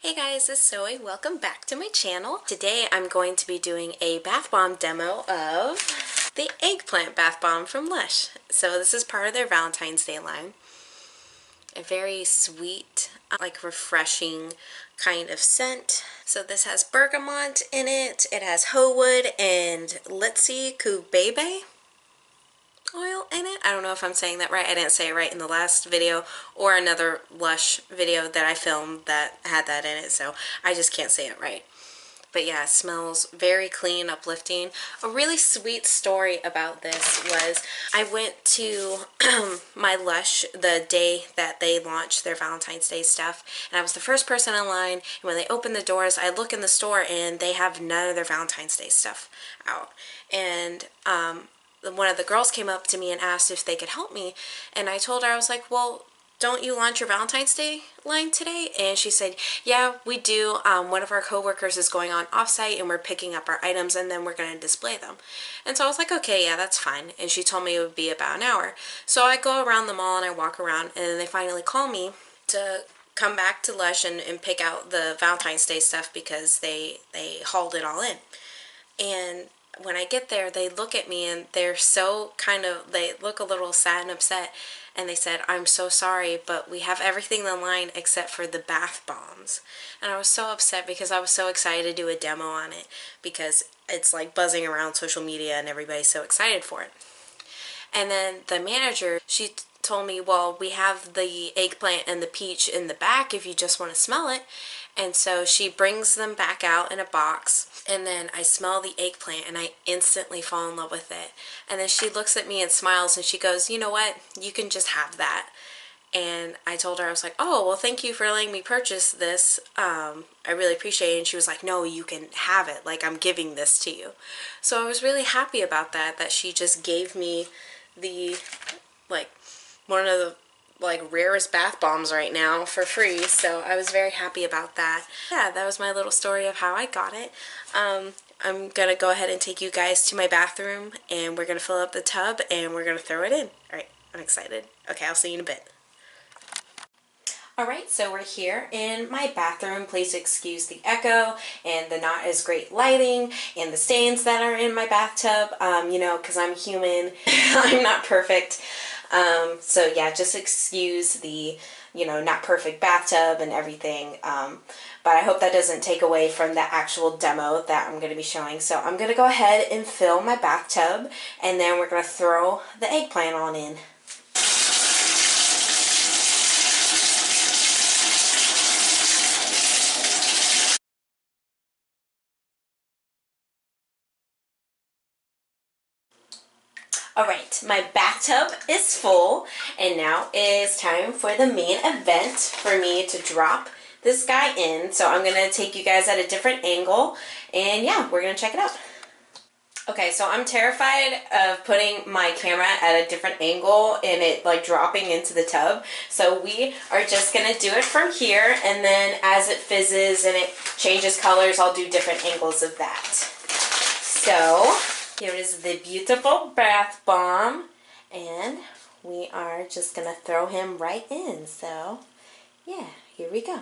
Hey guys, it's Zoe. Welcome back to my channel. Today I'm going to be doing a bath bomb demo of the Eggplant Bath Bomb from LUSH. So this is part of their Valentine's Day line. A very sweet, like refreshing kind of scent. So this has bergamot in it. It has hoe wood and Litsi Kubebe oil in it. I don't know if I'm saying that right. I didn't say it right in the last video or another LUSH video that I filmed that had that in it, so I just can't say it right. But yeah, it smells very clean, uplifting. A really sweet story about this was I went to my LUSH the day that they launched their Valentine's Day stuff, and I was the first person in line, and when they opened the doors, I look in the store and they have none of their Valentine's Day stuff out. And one of the girls came up to me and asked if they could help me, and I told her, I was like, well, don't you launch your Valentine's Day line today? And she said, yeah, we do. One of our coworkers is going on offsite and we're picking up our items and then we're going to display them. And so I was like, okay, yeah, that's fine. And she told me it would be about an hour. So I go around the mall and I walk around, and then they finally call me to come back to LUSH and pick out the Valentine's Day stuff because they hauled it all in. And when I get there, they look at me and they're so they look a little sad and upset, and they said, I'm so sorry, but we have everything in line except for the bath bombs. And I was so upset because I was so excited to do a demo on it because it's like buzzing around social media and everybody's so excited for it. And then the manager, she told me, well, we have the eggplant and the peach in the back if you just want to smell it. And so she brings them back out in a box, and then I smell the eggplant and I instantly fall in love with it. And then she looks at me and smiles and she goes, you know what, you can just have that. And I told her, I was like, oh, well, thank you for letting me purchase this. I really appreciate it. And she was like, no, you can have it. Like, I'm giving this to you. So I was really happy about that she just gave me the, like, one of the rarest bath bombs right now for free. So I was very happy about that. Yeah, that was my little story of how I got it. I'm gonna go ahead and take you guys to my bathroom, and we're gonna fill up the tub and we're gonna throw it in. Alright, I'm excited. Okay, I'll see you in a bit. Alright, so we're here in my bathroom. Please excuse the echo and the not as great lighting and the stains that are in my bathtub, you know, because I'm human. I'm not perfect. So yeah, just excuse the, you know, not perfect bathtub and everything. But I hope that doesn't take away from the actual demo that I'm going to be showing. So I'm going to go ahead and fill my bathtub, and then we're going to throw the eggplant on in. Alright, my bathtub is full, and now it's time for the main event for me to drop this guy in. So I'm going to take you guys at a different angle, and yeah, we're going to check it out. Okay, so I'm terrified of putting my camera at a different angle and it like dropping into the tub. So we are just going to do it from here, and then as it fizzes and it changes colors, I'll do different angles of that. So here is the beautiful bath bomb, and we are just going to throw him right in. So, yeah, here we go.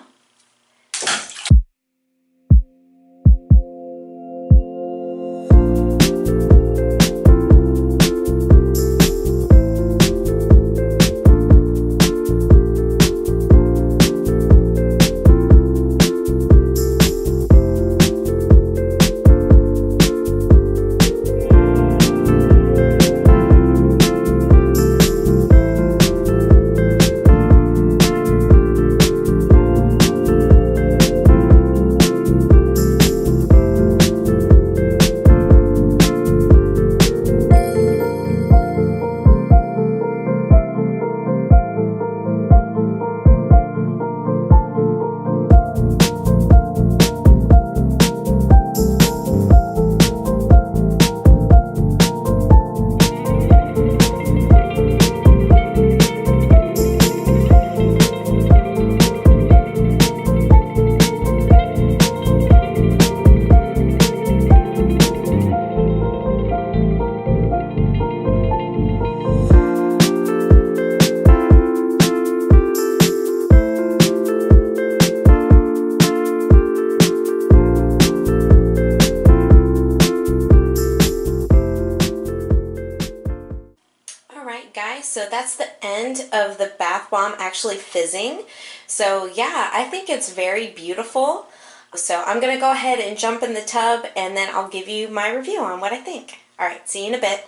of the bath bomb actually fizzing. So yeah, I think it's very beautiful. So I'm going to go ahead and jump in the tub, and then I'll give you my review on what I think. Alright, see you in a bit.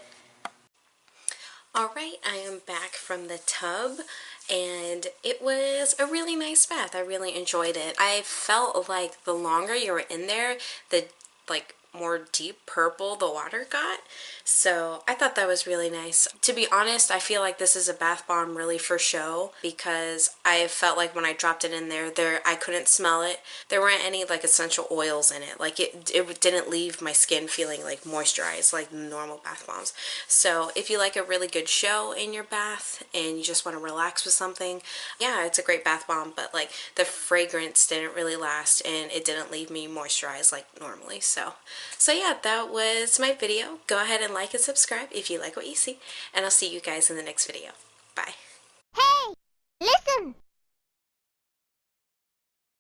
Alright, I am back from the tub, and it was a really nice bath. I really enjoyed it. I felt like the longer you were in there, the more deep purple the water got. So I thought that was really nice. To be honest, I feel like this is a bath bomb really for show, because I felt like when I dropped it in there I couldn't smell it. There weren't any like essential oils in it. Like it didn't leave my skin feeling like moisturized like normal bath bombs. So if you like a really good show in your bath and you just want to relax with something, yeah, it's a great bath bomb, but like the fragrance didn't really last and it didn't leave me moisturized like normally. So yeah, that was my video. Go ahead and like and subscribe if you like what you see, and I'll see you guys in the next video. Bye.